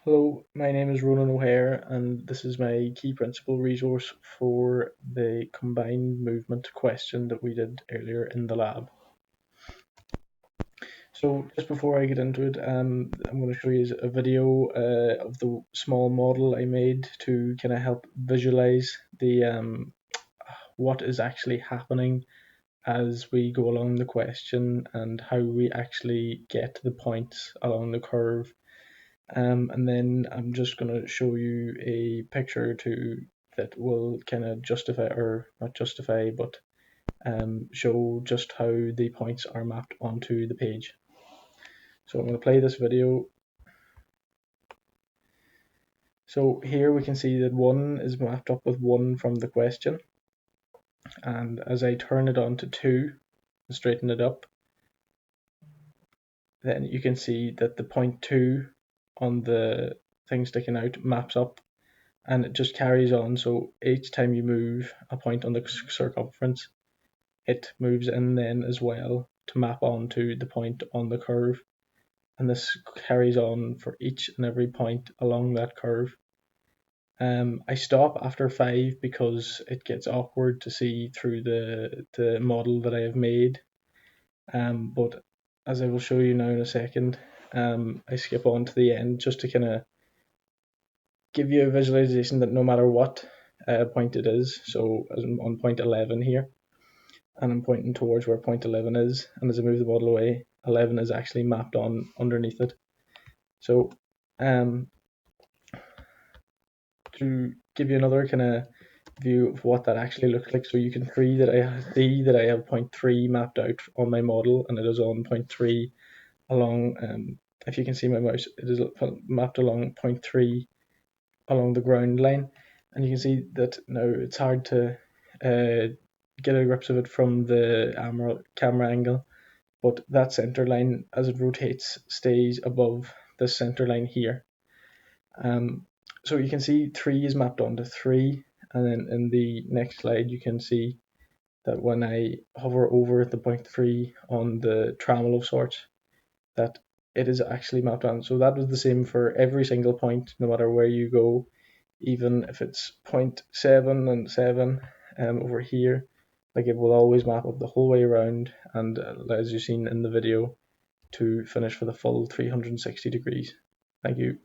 Hello, my name is Ronan O'Hare, and this is my key principle resource for the combined movement question that we did earlier in the lab. So just before I get into it, I'm going to show you a video of the small model I made to kind of help visualize the what is actually happening as we go along the question and how we actually get to the points along the curve. And then I'm just going to show you a picture that will kind of justify, or not justify, but show just how the points are mapped onto the page. So I'm going to play this video. So here we can see that 1 is mapped up with 1 from the question. And as I turn it on to 2 and straighten it up, then you can see that the point 2 on the thing sticking out maps up, and it just carries on. So each time you move a point on the circumference, it moves in then as well to map onto the point on the curve, and this carries on for each and every point along that curve. I stop after 5 because it gets awkward to see through the model that I have made, but as I will show you now in a second, I skip on to the end just to kind of give you a visualization that no matter what point it is, so as I'm on point 11 here, and I'm pointing towards where point 11 is, and as I move the model away, 11 is actually mapped on underneath it. So to give you another kind of view of what that actually looks like, so you can see that I have point 3 mapped out on my model, and it is on point 3 along, if you can see my mouse, it is mapped along point 3 along the ground line, and you can see that now it's hard to get a grip of it from the camera angle, but that center line, as it rotates, stays above the center line here. So you can see 3 is mapped onto 3, and then in the next slide you can see that when I hover over the point 3 on the trammel of sorts, that it is actually mapped on. So that was the same for every single point, no matter where you go, even if it's 0.7 and 7 over here, like it will always map up the whole way around, and as you've seen in the video, to finish for the full 360 degrees. Thank you.